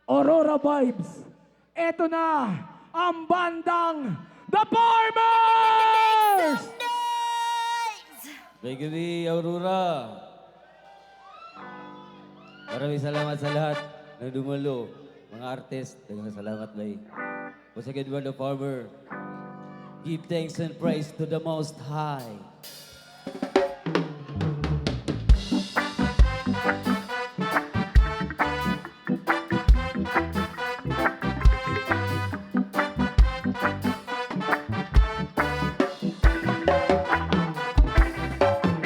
Aurora Vibes. Eto na ang bandang The Farmers! May gabi, Aurora. Maraming salamat sa lahat ng dumalo. Mga artist, dagang salamat, Bay. Once again, we're the farmer. Give thanks and praise to the Most High.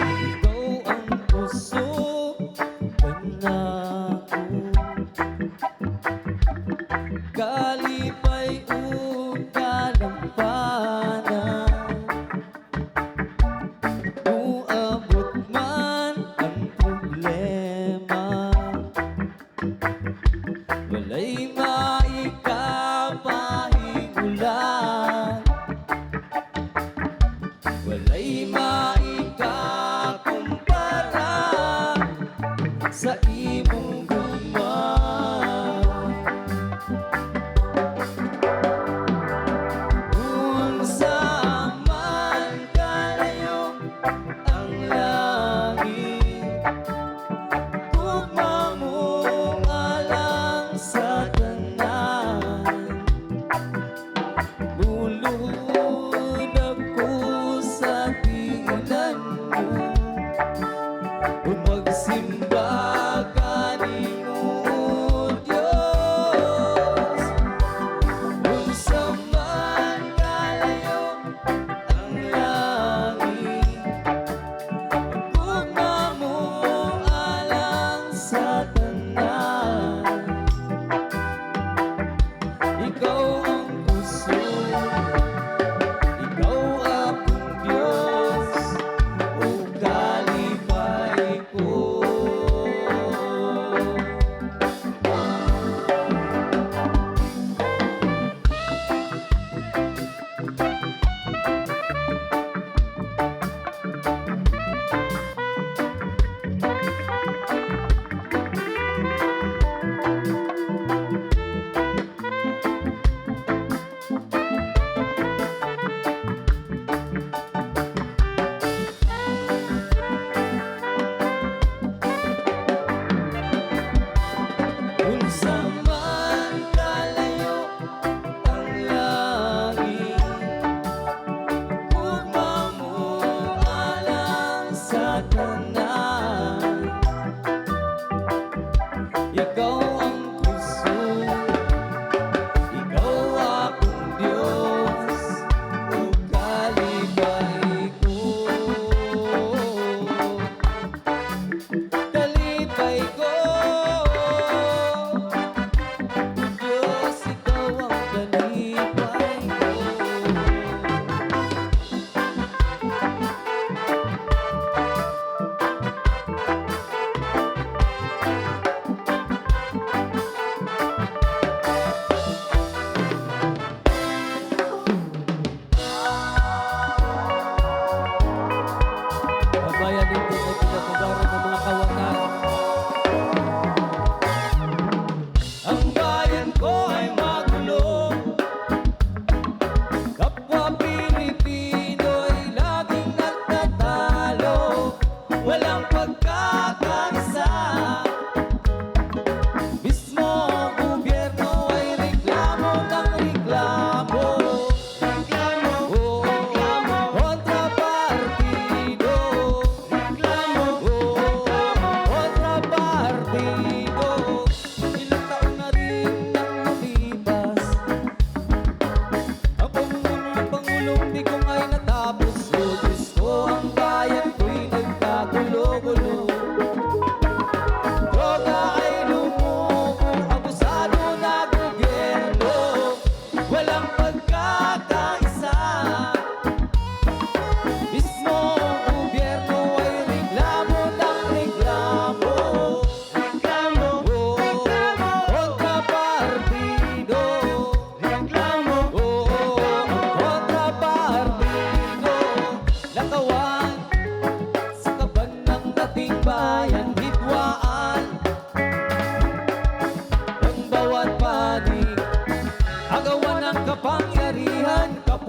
Ikaw ang puso na ako. Kalipay o kalampanan, uabot man ang problema, walay maikapahingulan, walay maikakumpara sa imong gugma.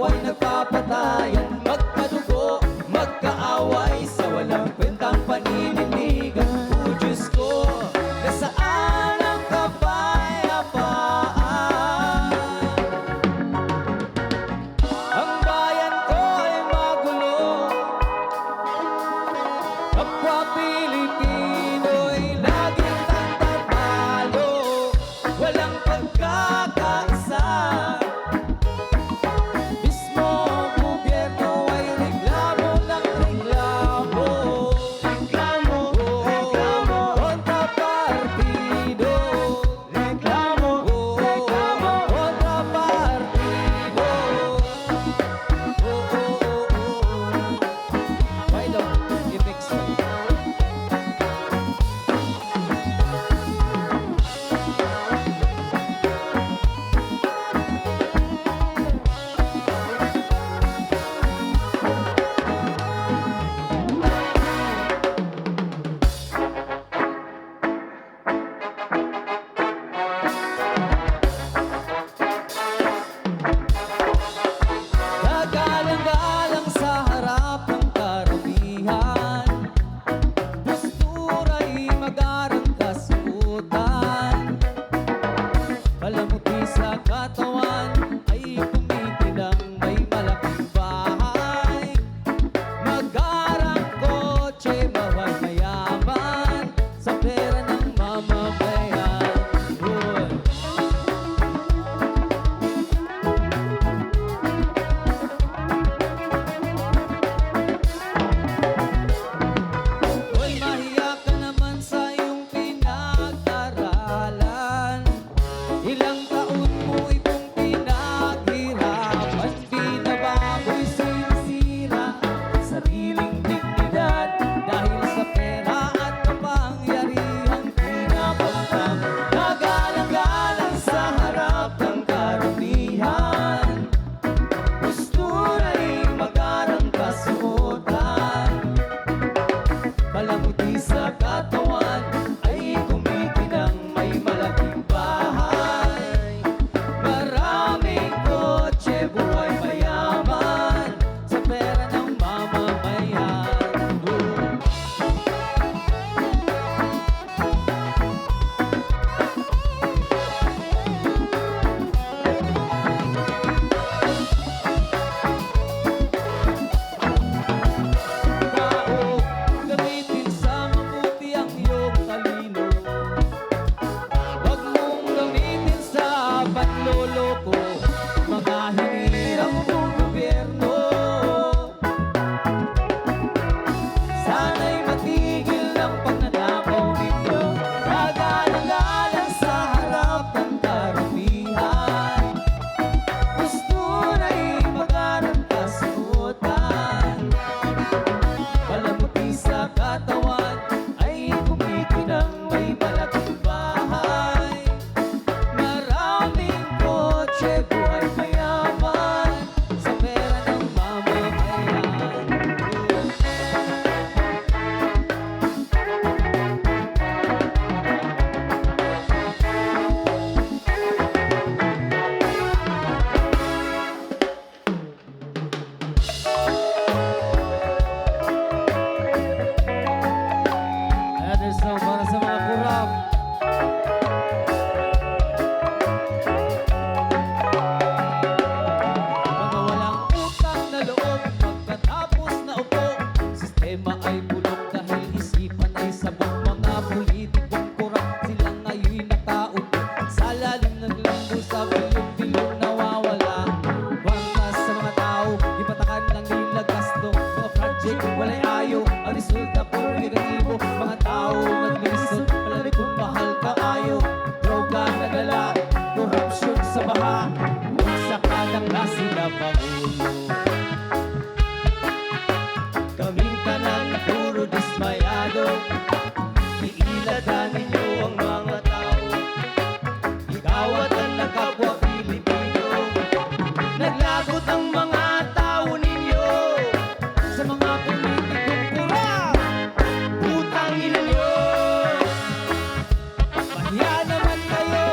kapwa'y nagpapatayan, magkadugo, magkaaway sa walang kwentang paniniligan. O Diyos ko, nasaan ang kapayapaan? Ang bayan ko ay magulo, kapwa Pilipino'y laging nagtatalo, walang pagkakaisa. Mismo ang gobyerno ay reklamo ng reklamo. Reklamo, reklamo, kontrapartido. Reklamo, reklamo, kontrapartido. Why don't you fix it? Gagalang-galang sa harap ng karamihan, gustura'y magarang kasuotan. Palamuti sa katawan ay kumikinang may malaking bahay. Magarang kotse, mahal mayaman, sa pera ng mamamayan. Uy. Hoy, mahiya ka naman sa iyong pinag-aralan. Ilang taon mo itong pinaghirapan, binababoy sinisira sariling dignidad dahil sa pera at kapangyarihang pinapagtam. Nagalang-galang sa harap ng karamihan, gustura'y magarang kasuotan. Palamuti sa katawan ay kumikinang may malaking bahay. Maraming kotse, buhay mayaman, sa pera ng mamamayan. Tao, gamitin sa mabuti ang iyong talino. Huwag mong gamitin sa panloloko, mga hinirang ng gobyerno. Sana'y matigil ang pagnanakaw ninyo. Nagalang-galang sa harap ng karamihan, gustura'y magarang kasuotan. Palamuti sa katawan ay kumikinang may malaking bahay. Maraming kotse, buhay mayaman, sa pera ng mamamayan. Another song para sa mga kurap. Mga walang utang na loob, pagkatapos na upo, sistema ay bulok dahil isipan ay sabog. Mga politikong kurap, sila ngayon nakaupo sa lalim ng limbo, sa bilog-bilog nawawala. Wangkas sa mga tao, ipatakan lang nila gasto. Mga project, walay ayo, ang resulta puro negatibo. Mga tao naglisod, palari kung mahal ka ayo. Droga, nagala, korupsyon sa baha, kung sakalang na sila pangulo. Kaming tanan puro dismayado, iilatan ninyo ang mga tao. Igawatan na kapwa Pilipino, naglagot ang mga tao ninyo sa mga politikong kurap. Putang ina nyo, pahiya naman kayo.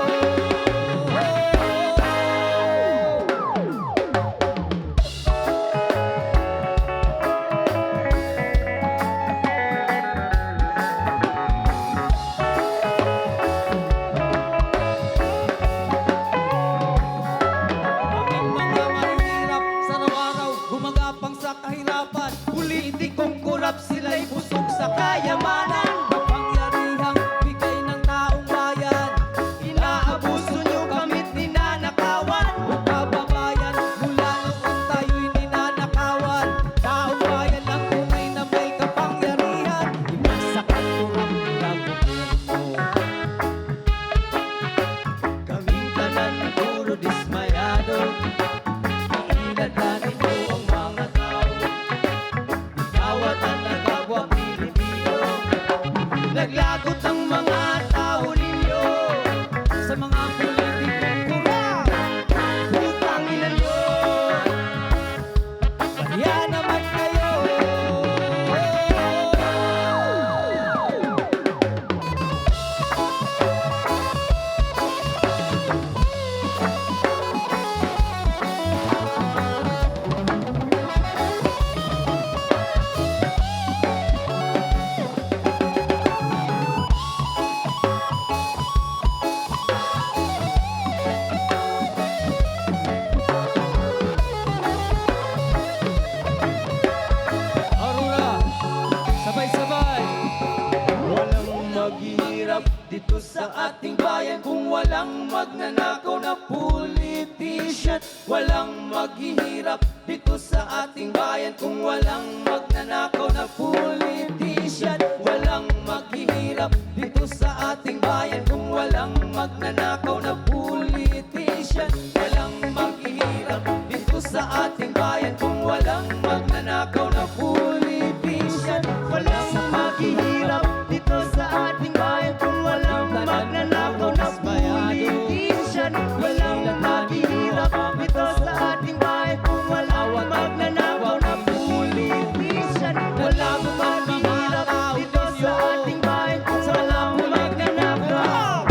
magnanakaw na politician. Walang maghihirap dito sa ating bayan kung walang magnanakaw na politician. Walang maghihirap dito sa ating bayan kung walang magnanakaw na politician. Walang maghihirap dito sa ating bayan kung walang magnanakaw na politician. Walang maghihirap dito sa ating bayan kung walang magnanakaw na politician. Walang maghihirap dito sa ating bayan kung walang magnanakaw na politician. Walang maghihirap dito sa ating bayan kung walang magnanakaw.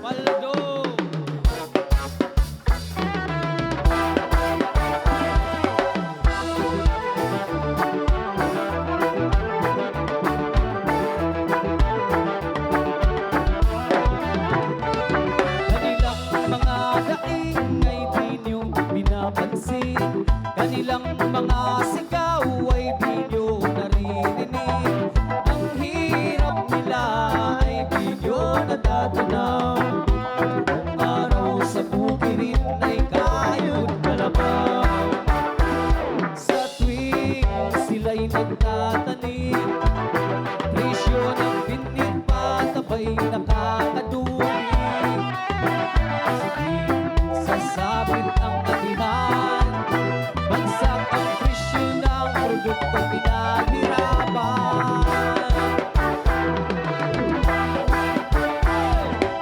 Paldo! Kanilang mga daing ay di nyo binapansin. Kanilang mga sigaw ay di nyo naririnig. Ang hirap nila ay di nyo natatanaw. Kung araw sa bukirin ay kayod kalabaw. Sa tuwing sila'y nagtatanim, presyo ng binig patabay nakakadumi. Sasabit ang atihan, bagsak ang presyo ng produkto pinaghirapan.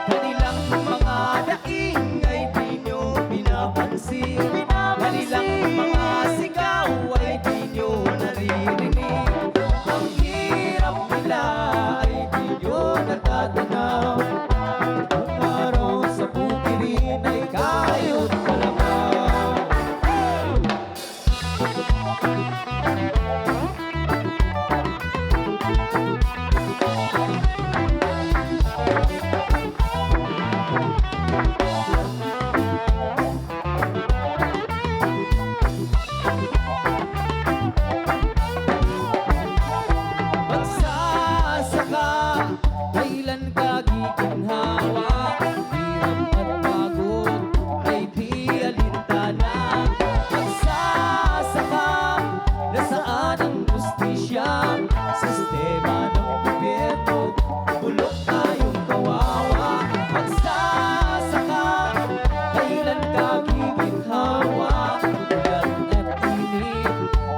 Kanilang mga daing ay di nyo binapansin. Kanilang mga sigaw ay di nyo naririnig. Ang hirap nila ay di nyo natatanaw. Kung araw sa bukirin ay kayod kalabaw. Magsasaka, kailan ka giginhawa? Hirap at pagod ay di alintana. Magsasaka, nasaan ang justisya? Sistema ng gobyerno, bulok tayong kawawa. Magsasaka, kailan ka giginhawa? Ulan at init,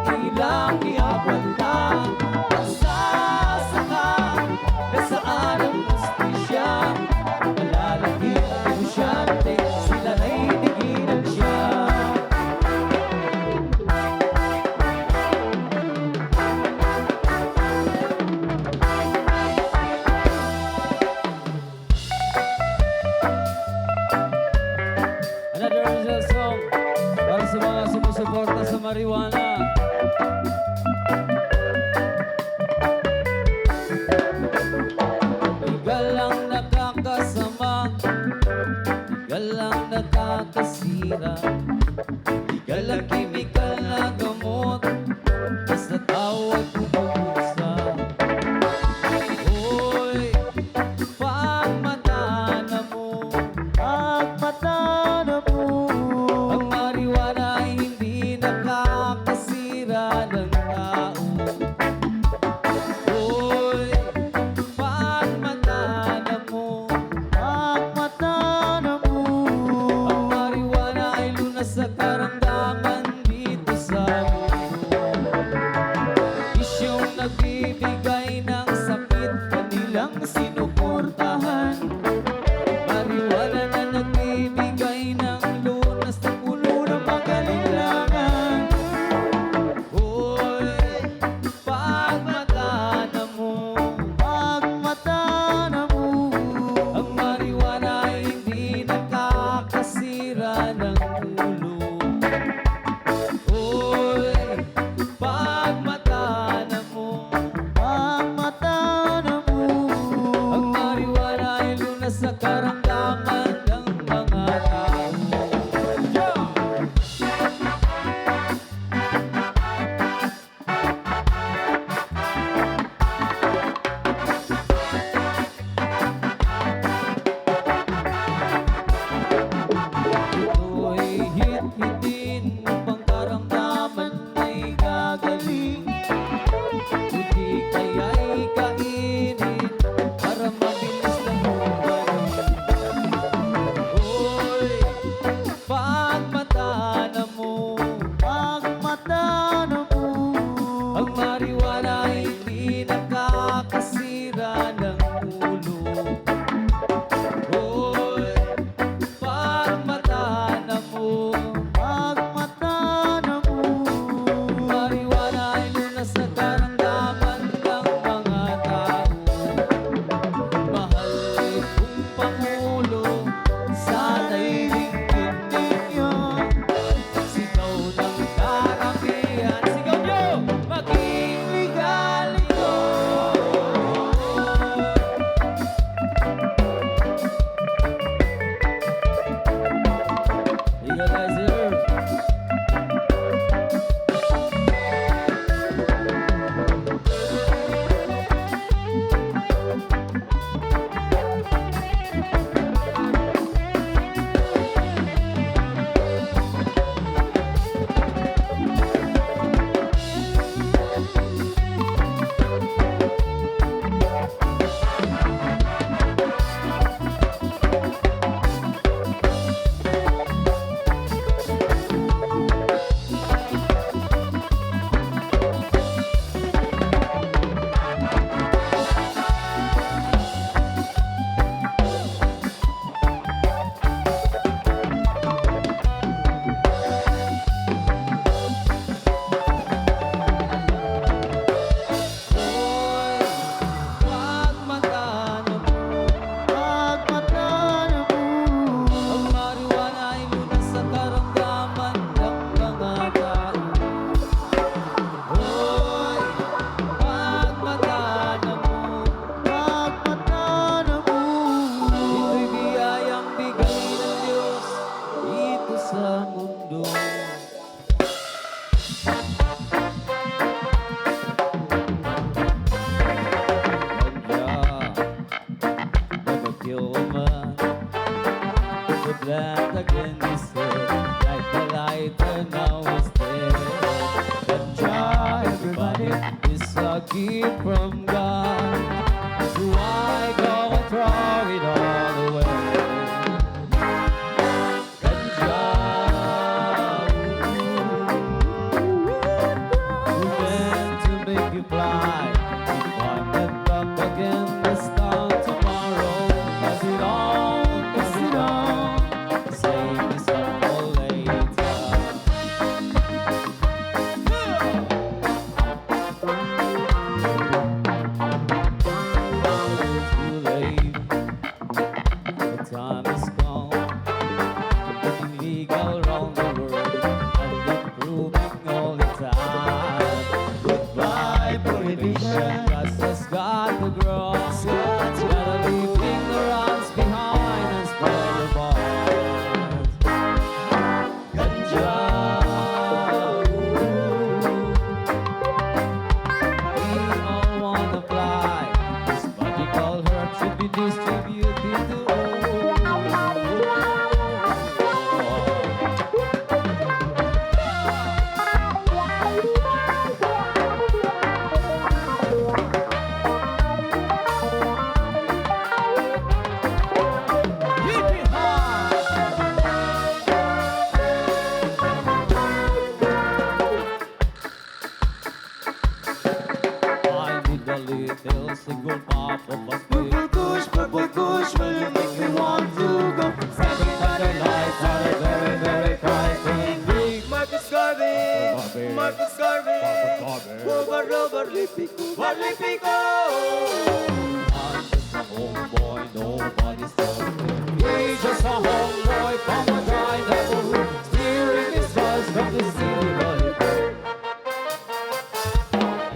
ilang iabanta. Magsasaka, nasaan ang justisya? Malalaki ang negosyante, sila na'y tigilan siya. Another original song para sa mga sumusuporta sa marijuana. Legal ang nakakasama, legal ang nakakasira, legal ang kimikal na gamot, basta tao ay pumupusa. Hoy, pagmatana mo, Pagmatana mo, ang marijuana ay hindi nakakasira ng tao. Hoy, pagmatana mo, pagmatana mo, ang marijuana ay lunas sa karamdaman. Legalizer. Hoy, wag maghanap Pagmata na ang marijuana ay lunas sa karamdaman ng mga tao. Hoy, wag maghanap Pagmata na ito'y biyayang bigay ng Diyos dito sa mundo. The black again is dead, like the lighter now is dead. Ganja, everybody, is a gift from God. So I go and throw it all away. Ganja, meant to make you fly. If I get up again this time tomorrow, pass it on, save this up for later. Too late, the time has come. Getting legal around the world and improving all the time. Goodbye prohibition, grass has got to grow. Gotta leave ignorance behind and spread the bars. Ganja, we all wanna fly. This magical herb should be distributed to all. I need a little single pop of a Purple kush, will you make me want to go? Seven hundred lights are a very, very frightening thing. Marcus Garvey, Marcus Garvey, Robert Lipico. I'm just a homeboy, nobody's telling me. He's just a homeboy from a dry neighborhood, steering his bus from the city lollipop.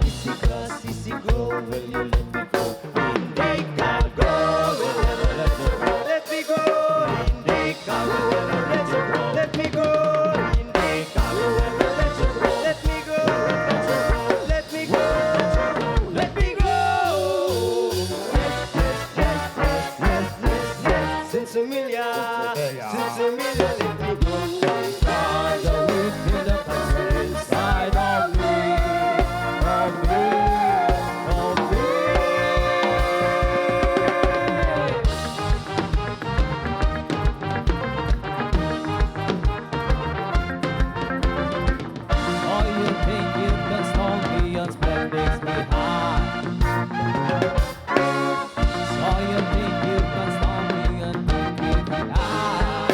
Easy class, easy go, will you let me go? Indica, go, will never let you go. Let me go. Indica, will never let you go. Let me go. Indica, will never let you go. Let me go. Let me go. Let me go. Yes. Since Emilia, let me go. Find a wind that comes inside of me, of me. Oh, you think you can stone me and splendid me high? So you think you can stone me and make me high?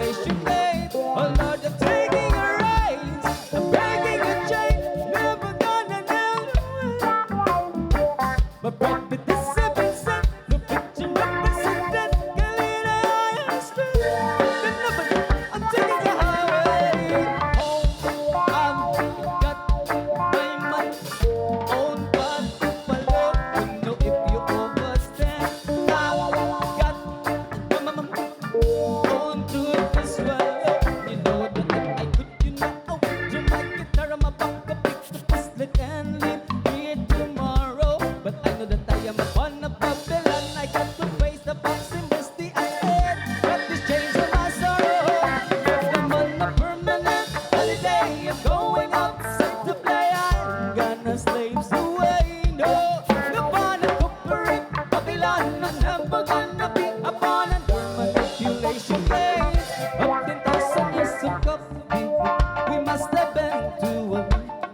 manipulation game. Oh Lord, I'm taking a reins, I'm breaking a chain, never gonna know. But probably this seven cent, the picture represented, Galina High Street. I'm taking the highway home. I've got my money own path to follow. You know if you overstand, I've got my own truth as well. You know that if I could, you know, I would do my guitar, my back, pick the pistol and leave here tomorrow. But I know that I am a one of Babylon. I got to face the box and bust the head. Got this change of my sorrow. But I'm on a permanent holiday. I'm going outside to play. I'm gonna slaves away. No, no fun and cooperate. Babylon, I'm never gonna be upon under manipulation games. Up 10,000 years of coffee, we must have been to a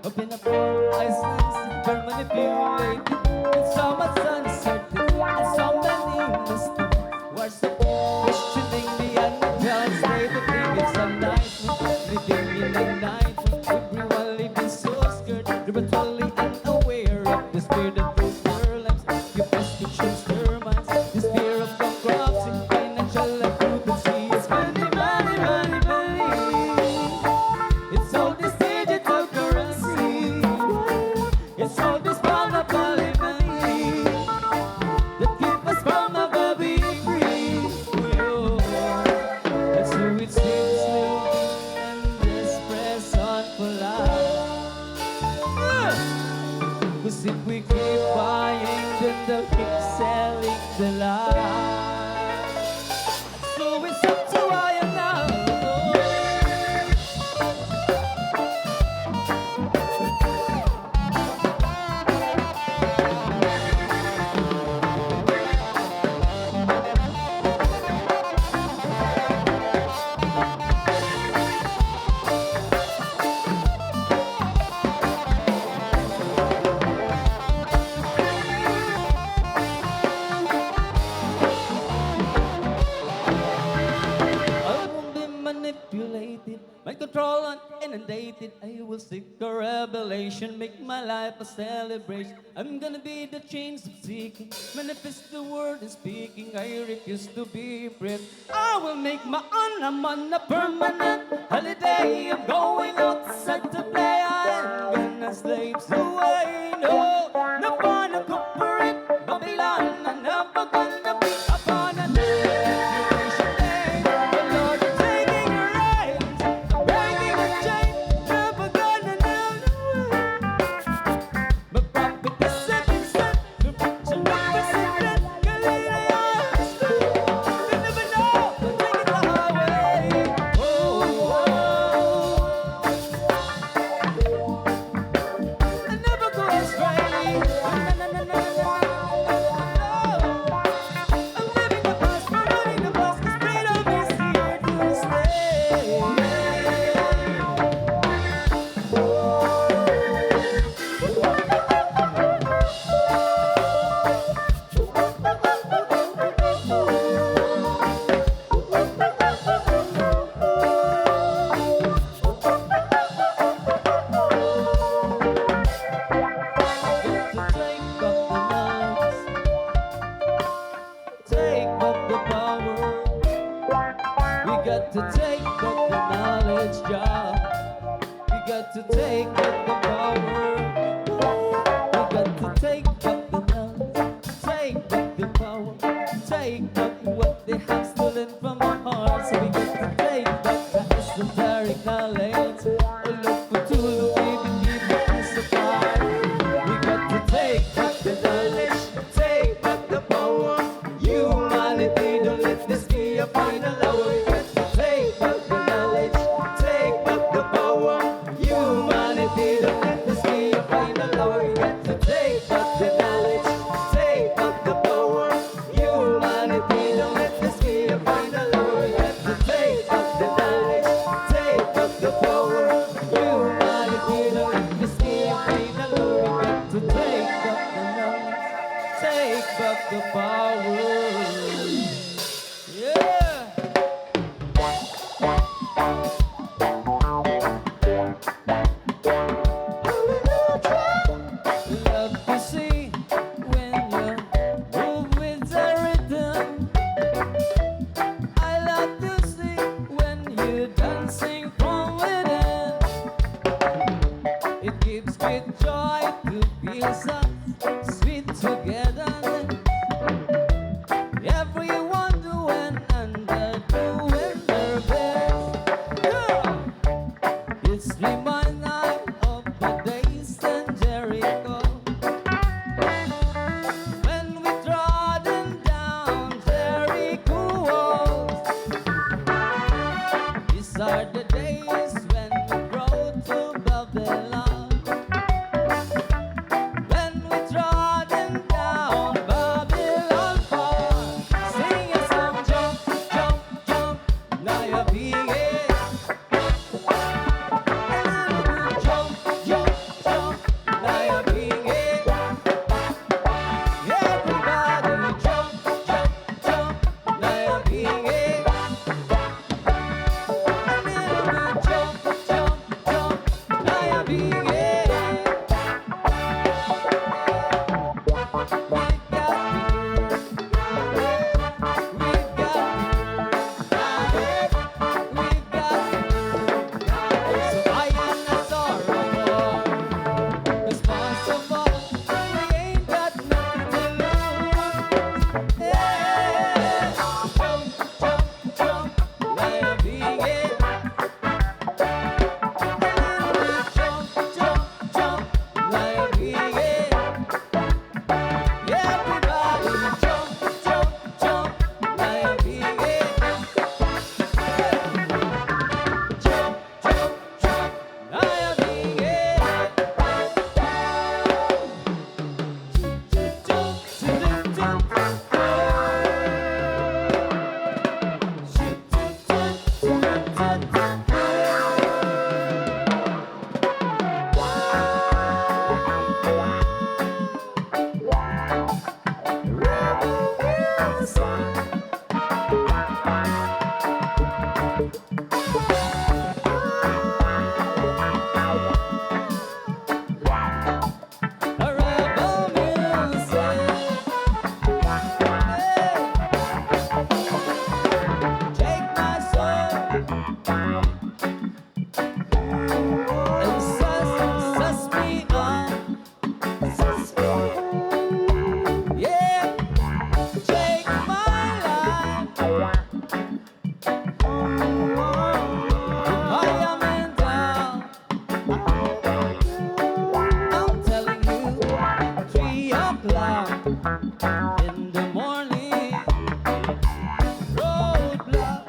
open up our eyes and super manipulated. And so much uncertain, and so many mistakes. Were so questioning the underground state of things. It's a nightmare, living in a nightmare. Everyone living so scared, they were totally unaware of the spirit of those their lives. Your prescriptions, their minds, this fear of bankruptcy, financial occupancy. It's money, money, money, money. It's all this digital currency. It's all this monopoly money that keep us from ever being free. Oh, that's who it seems living and desperate on for life. 'Cause if we keep buying, then they'll keep selling the lie. So it's up to I and now. I won't be manipulated, mind control and inundated. I will seek a revelation, make my life a celebration. I'm gonna be the chains of seeking, manifest the word and speaking. I refuse to be brave. I will make my own. I'm on a permanent holiday. I'm going outside to play. I'm gonna slaves away. No, no fun to cooperate. Babylon, I'm never gonna be upon a manipulation game. But Lord, I'm taking a reins, I'm breaking a chain, never gonna know the way. But prophet is setting sun, the picture represented, Galilea High Street. You never know, I'm taking the highway. Oh, I never go astray. Na, na, na, na, na, na. I'm living the past, promoting the past, 'cause freedom is here to stay. We got to take back the knowledge, yeah. We got to take back the power. We got to take back the knowledge, take back the power, take back what they have stolen from our hearts. So we got to take back the esoteric knowledge. Oh, look for Tulu, baby, give me peace of mind. We got to take back the knowledge, take back the power. Humanity, don't let this be a final hour. We got to take back the knowledge, take back the power. Humanity, don't let this be a final hour. We got to take back the knowledge, take back the power. Humanity, don't let this be a final hour. We got to take back the knowledge, take back the power. you dancing from within. It gives great joy to feel so sweet together. Everyone doing and doing their best. Yeah. It's reminder of the days in Jericho when we trodden down Jericho walls. These are the days when we rode to Babylon. When we trodden down Babylon fall. Sing a song, jump, jump, jump, now you're being it. Jump, jump, jump, now you're being it. Everybody jump, jump, jump, now you're being it. Jump, jump, jump, now you're being it. Everybody jump, jump, jump, now you're being it. Jump, jump, jump, now you're being it. Jump, jump, a rebel music. Take my soul and sus me on. Yeah, take my life. I am in doubt. I'm telling you, 3 o'clock in the morning. Roadblock,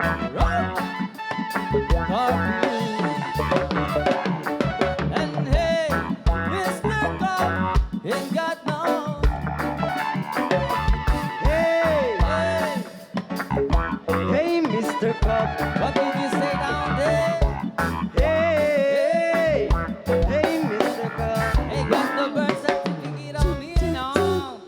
and hey, Mr. Cop, ain't got no. Hey, Hey, hey, Mr. Cup. what did you say down there? Hey, hey, Mr. Cup. Hey, got the birds that taking it on me now.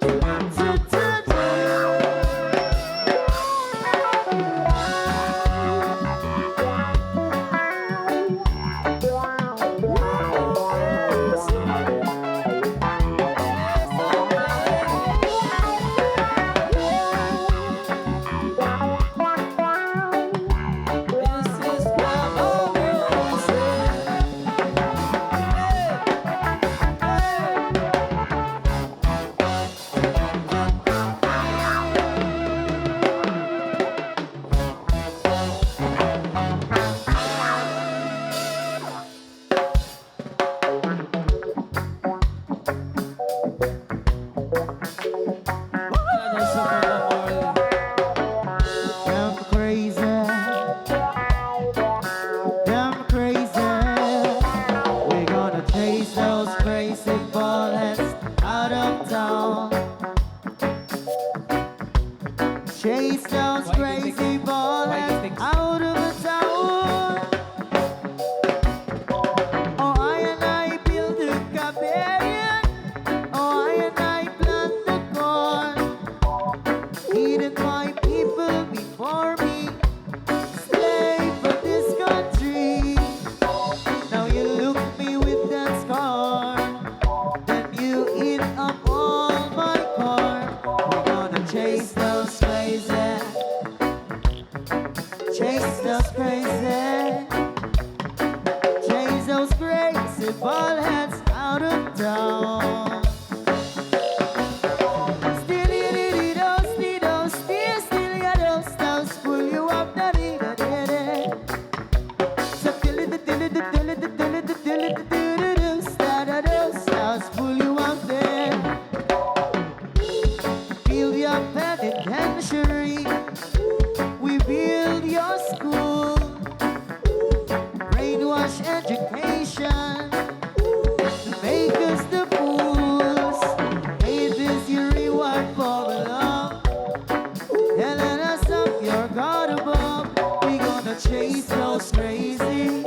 those crazy,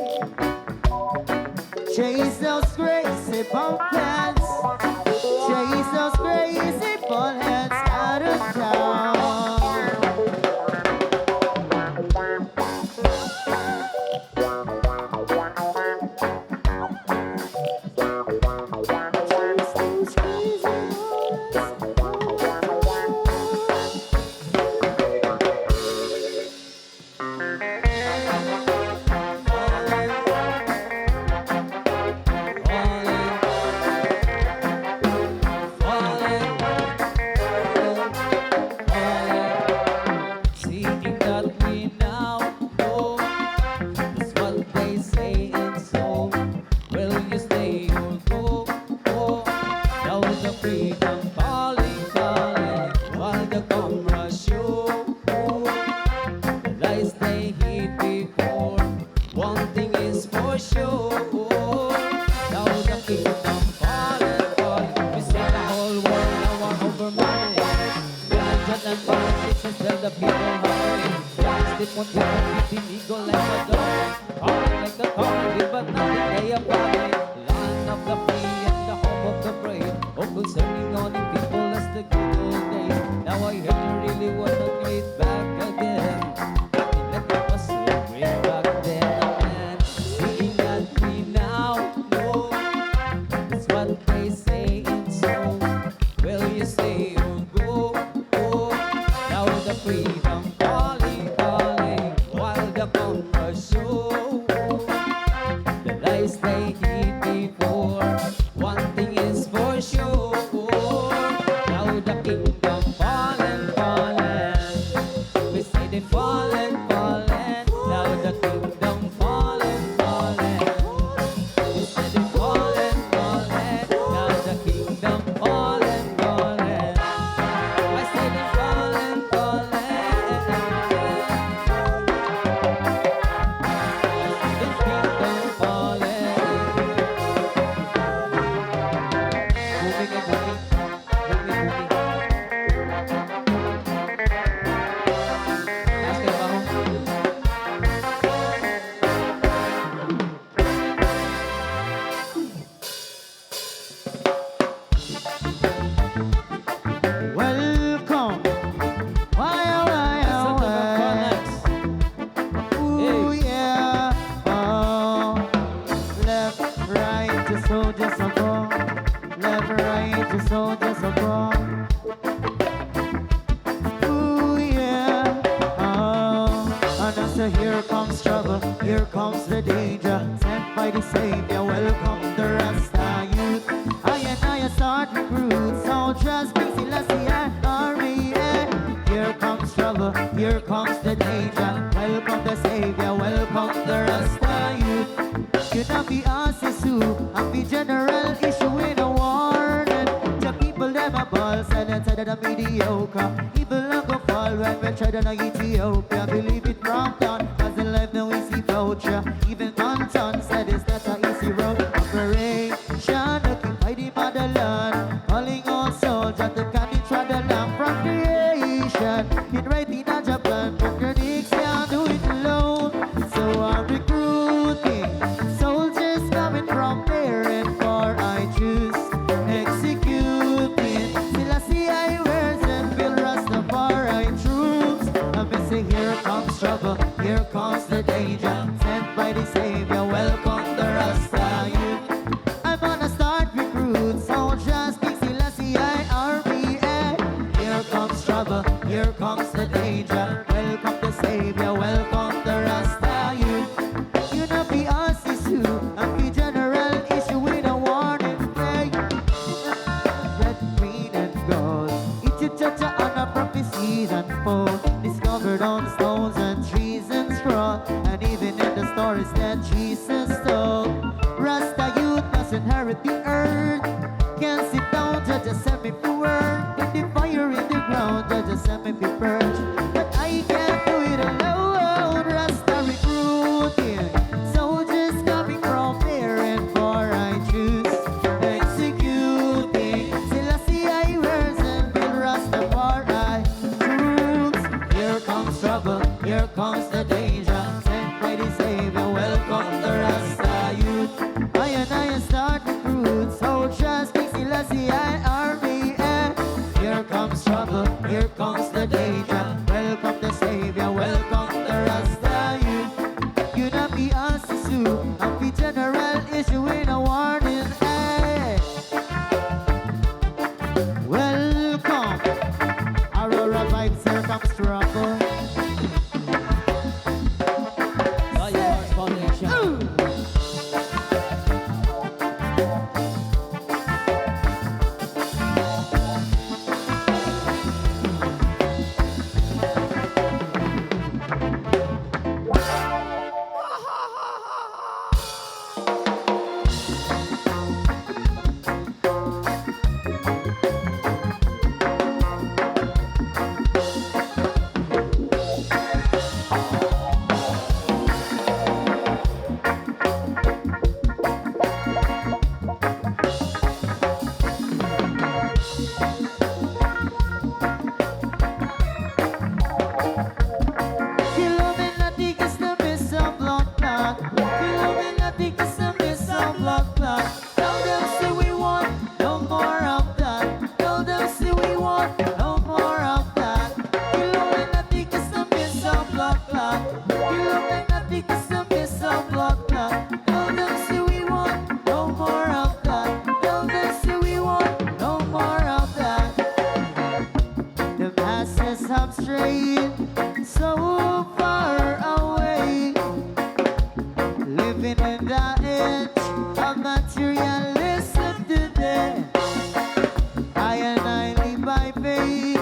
chase those crazy pumpkins, chase those crazy ballheads out of town. Seeing that we now know that's what they say and so. Will you stay or go? Go. Now the freedom calling, calling, while the cameras show. The lies they hid before. One thing is for sure. Now the kingdom calling, calling. We see the whole world now are over money. Ganja and politics tell the people hurry. Yes, they want to compete in ego like a dog. Calling like a comedy, but nothing they apply. Land of the free and the home of the brave. Oh, concerning all the people as the good old days. Now I hear you really want to get back again. Nothing like it was so great back then. And seeing that we now know that's what they say and so. Will you stay or go? Go. Now the freedom calling, calling, while the cameras show. The lies they hid before. One thing is for sure. Now the kingdom fallen, fallen. We say they fallen, fallen. Now the kingdom fallen, fallen. We say they fallen, fallen. Now the kingdom fallen, fallen. I say they fallen, fallen. The kingdom fallen. Moving and moving, moving, moving. Taas kayo ba ho? Welcome. Why, Sa mga connects. Ooh, yeah. Oh. Left, right, just so, just a go. Left, right, just so, just a go. Ooh, yeah. Oh. And I say, here comes trouble, here comes the danger. Sent by the Savior, welcome the Rasta youth. I start recruit soldiers, big Selassie and army. Yeah. Here comes trouble, here comes the danger. Welcome the Savior, welcome the Rasta youth. Should not be asked is who, and be general issue in a warning. The people them a ball, silent side of the mediocre. Evil not go fall when we try to know Ethiopia. Believe it wrong down, cause in life now we see voucher. Even Banton said it's not a easy road. Operation, looking by the motherland. Calling all soldiers to carry try the land from creation. In writing a Japan, but critics can't do it alone. So I'm recruiting soldiers coming from there and far. I choose executing. Still I see I wears and build Rastafari troops. I'm missing, here comes trouble, here comes the danger. Sent by the Savior, welcome the Rasta youth. I'm gonna start recruit soldiers, big Selassie IRBA. Here comes trouble, here comes the danger. Welcome the Savior, welcome the Rasta youth. You know be us is who, and be general issue with a warning. Hey, red, green, and gold. Cha on a prophecies unfold. Discovered on stones and trees and straw, and even in the stories that Jesus told. Rasta youth must inherit the earth. Can't sit down, just send me forward. In the fire in the ground, just send me be purged. But I can't do it alone. Rasta recruiting soldiers coming from there and far. I choose executing. Selassie I wears and build Rastafari troops. Here comes trouble, here comes the danger. Sent by the Savior. the asusu. And the general issuing a warning. Hey. Welcome. Aurora vibes here comes trouble. Lion Hearts Foundation. Illuminati custom is a blood clot. Illuminati custom is a blood clot. Tell them say we want no more of that. Tell them say we want no more of that. Illuminati custom is a blood clot. Illuminati custom is a blood clot. Tell them say we want no more of that. Tell them say we want no more of that. The masses have strayed so far away, living in the age of materialism today. I live by faith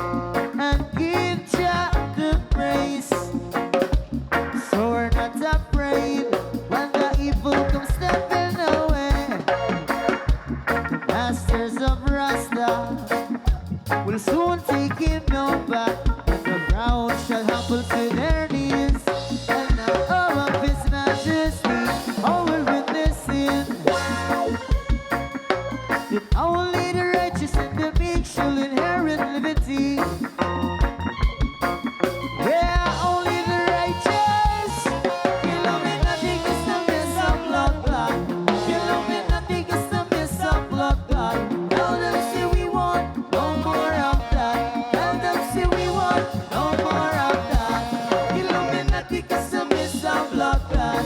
and give Jah the praise. So we're not afraid when the evil comes stepping away. The masters of Rasta will soon take him no back. The proud shall humble to their knees, and now of his majesty all will witness him. That only the righteous and the meek shall inherit liberty. Yeah, only the righteous. Illuminati custom is a blood clot. Illuminati custom is a blood clot. Tell them say we want no more of that. Tell them say we want no more of that. Illuminati custom is a blood clot.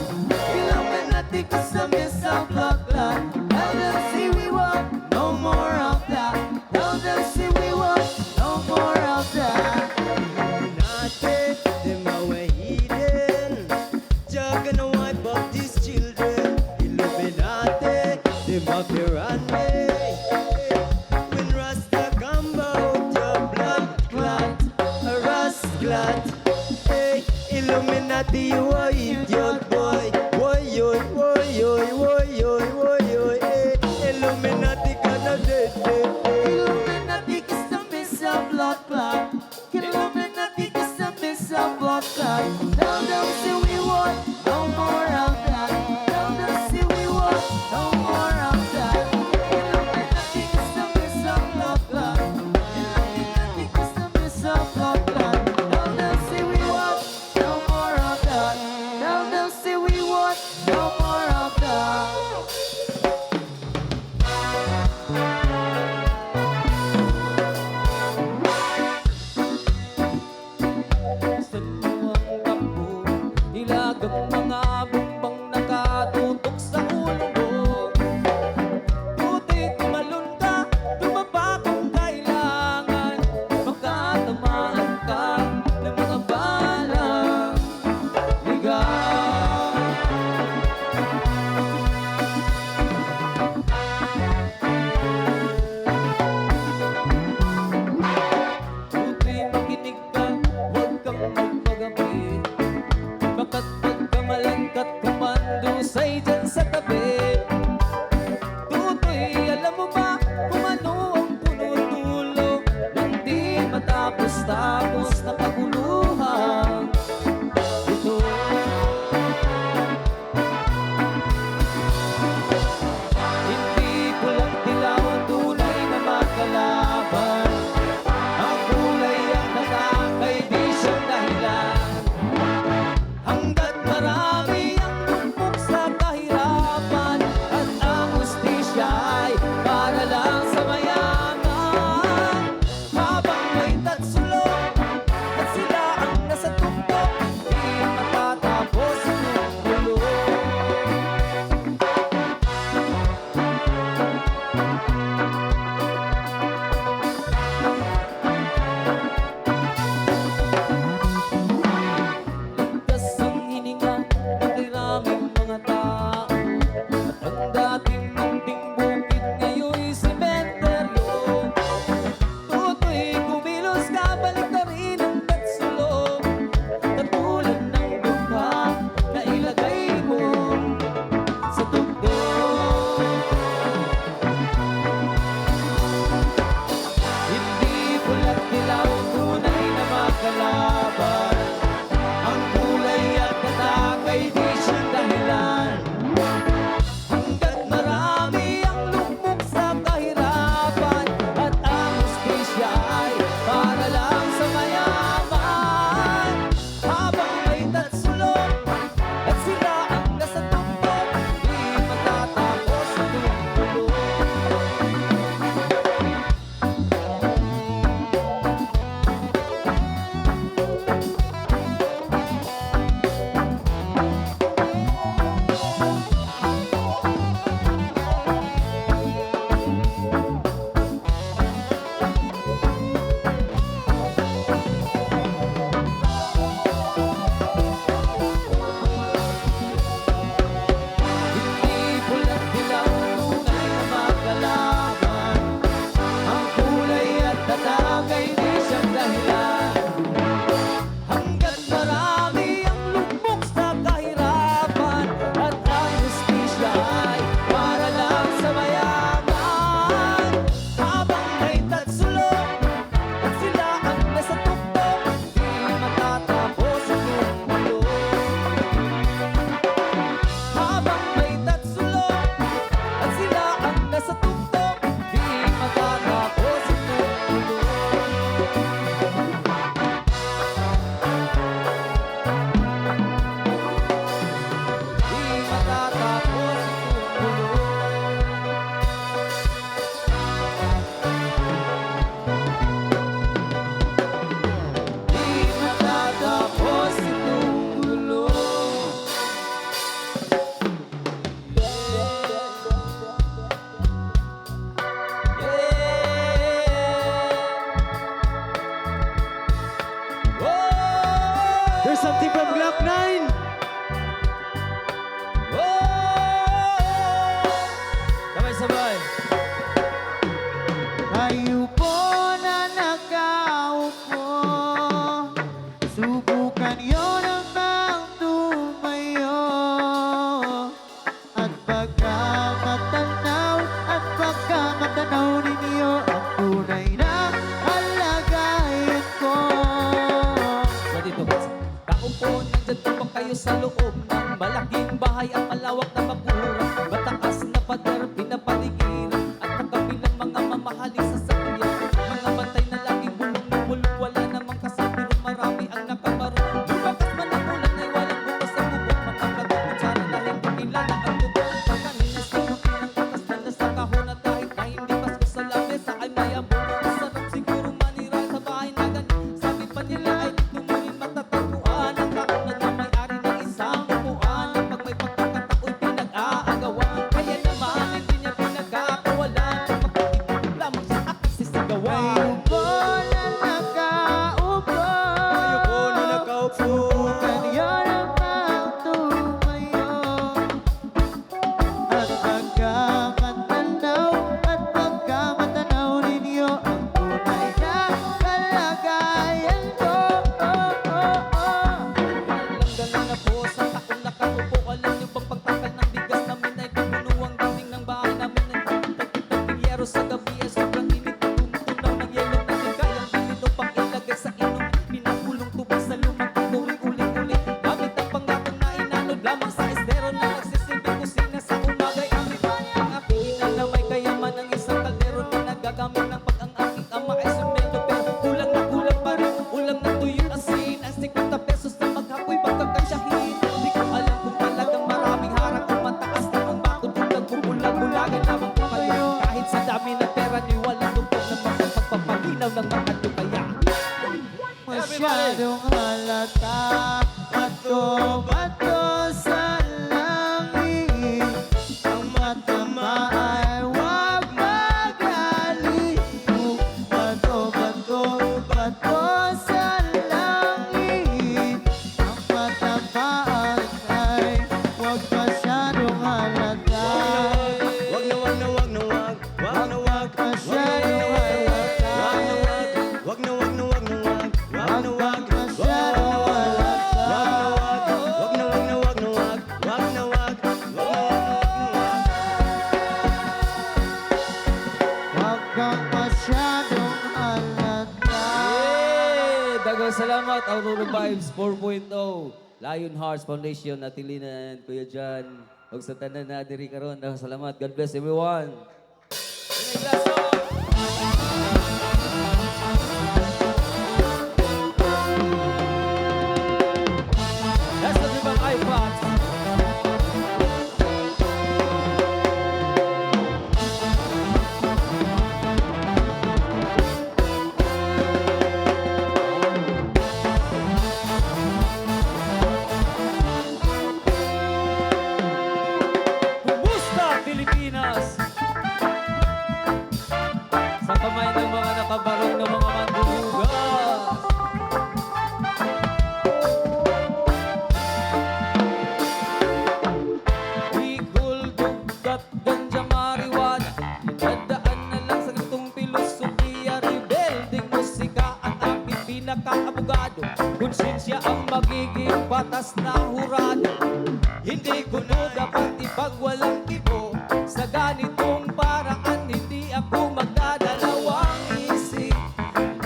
Illuminati custom is a blood clot. Tell them say we want no more of that. Tell them say we want no more of that. Illuminati, them are we hidden. Jah gonna wipe up these children. Illuminati, them are tyranny. When Rasta come out, your blood clot, a rust clot. Hey, Illuminati, you are idiot boy. Boy, yoy, boy, yoy, boy, yoy, boy, yoy. Hey, Illuminati gonna dead, dead, dead. Illuminati custom is a blood clot. Illuminati custom is a blood clot. Tell them say we want no more of that. Tell them say we want no more of that. Illuminati custom is a blood clot. Illuminati custom is a blood clot. Tell them say we want no more of that. Tell them say we want no more of that. Sa tuwang takbo, nilagang mga bumbang nakatutok sa ulo mo. Buti tumalon ka, tumaba kung kailangan. Makatamaan ka ng mga balang ligaw. Buti makinig ka, huwag kang magpagabi. Baka't pagkamalangkat kumandusay dyan sa tabi. Tutoy, alam mo ba kung ano ang puno-dulo ng di matapos-tapos na kaguluhan? Ito. Hindi pulang dilaw ang tunay na makalaban. Ang kulay ang nakakay di siyang dahilan. Hanggat marami ang lumpok sa kahirapan, makalawak na bakura, mataas na pader, pinapaligiran, at nakabilang mga mamahaling sasakyan. Mga bantay na laging bulong na bulong, wala namang kasabiro, marami ang nakabarong. Lumakas man ang ulan ay walang bukas sa bubong, mga pagkukutsara na hindi kilala ang bubong. Pagkaninas ng ng katas na nasa kahon at kahit na hindi pasko sa lamesa ay mayabong. Masarap siguro manira sa bahay na ganun. Sabi pa nila ay tumunin matatagpuan ang taon na may-ari ng isang upuan. Pag may pagkakatao'y pinag-aagawan, kaya naman hindi niya pinagkakawalan. Magpapitip lamang sa aking sisigawan. Ayuko na nakaupo. Ayoko na nakaupo. Kanyo ng pagtumayo. At pagkamatanaw ninyo ang tunay na kalagayan ko. Walang galang na po sa taong nakaupo. Alam niyo bang pagtakal ng bigas namin ay pinuno ang dingding ng bahay namin ay tagtag-tag yero sa gabi ay sobrang init na tumutunaw ng yelo na di kayang bilhin o pang ilagay sa inom. Pinakulong tubig sa lumang tuloy ulit-ulit. Gamit ang pangatong na inanod lamang sa estero na nagsisilbing kusina sa umagay. Ang aking ina na may kayaman ng isang kaldero na nagagamit ng pag ang aking ama ay sumelo. Pero kulang na kulang pa rin, ulam na tuyo asin. Ang 50 pesos na maghapoy pagkakasyahin. Di ko alam kung talagang maraming harang kung mataas na ang bakod kung nagbubulag-bulagan lamang po kayo. Kahit sa dami ng pera niyo, walang lupot na magpapagpapaginaw ng mga niyo kaya. Masyadong halata at bato sa langit. Ang mata ay huwag magaling. Bato sa langit. Ang mata ay huwag masyadong halata. Wag na wag na wag na wag. Wag na wag. Masyadong halata. Wag na wag na wag na wag. Wag na wag. Masyadong halata. Wag na wag na wag na wag. Wag na wag. Huwag kang masyadong halata. Dagang salamat, Aurora Vibes 4.0. Lion Hearts Foundation, Natilinan, Kuya John. Huwag sa tanan na diri karon. Salamat. God bless everyone. That's the Vibang iPods. Kumusta, Pilipinas? Sa kamay ng mga nakabarong ng mga mandurugas. Bicol, Dugat, Ganja, Marijuana. Dadaan na lang sa ganitong filosofiya. Rebelding musika ang aking pinaka-abogado. Konsensya ang magiging batas na hurado. Hindi ko no dapat ipagwalang tipo. Sa ganitong paraan hindi ako magdadalawang isip.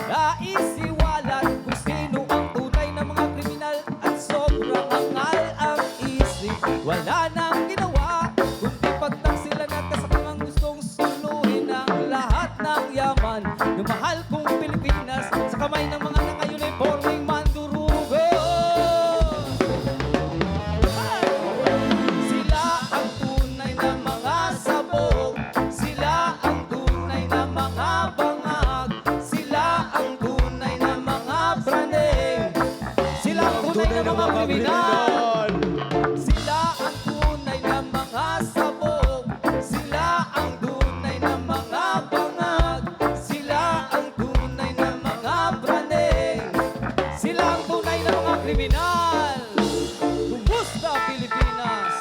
Naisiwalat kung sino ang tunay na mga kriminal at sobrang hangal ang isip. Wala nang ginawa kundi pagtaksilan at kasakangang gustong suluhin ang lahat ng yaman ng mahal kong Pilipinas sa kamay ng mga naka-uniforming mandurugo. Sila ang tunay na mga sabog. Sila ang tunay na mga bangag. Sila ang tunay na mga praning. Sila ang tunay na mga kriminal. Sila ang tunay na mga sabog. Sila ang tunay na mga bangag. Sila ang tunay na mga praning. Sila ang tunay na mga kriminal. Kumusta, Pilipinas?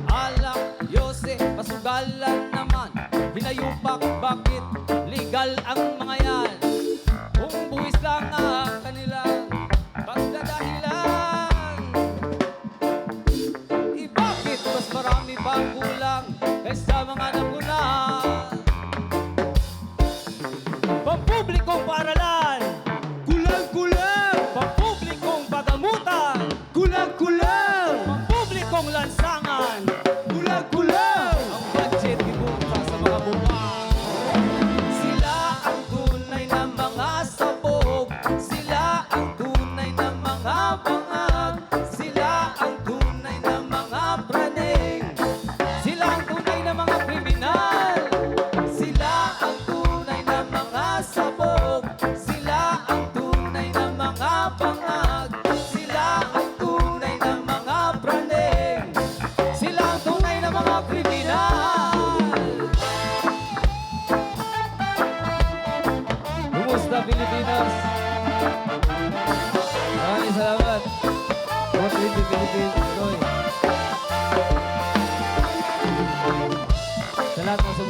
Alak, Yose, pasugalan naman. Hinayupak, bakit legal ang mga yan? Kung buwis lang ang kanilang pagdadahilan. Bakit mas marami pang kulang kaysa mga nagunan?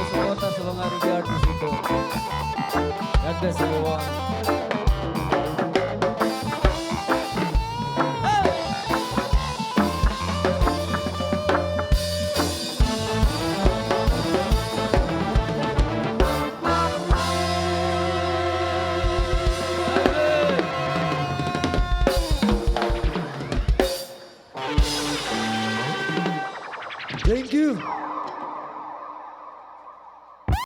suporta sa mga regardless ito. God bless everyone. Thank you.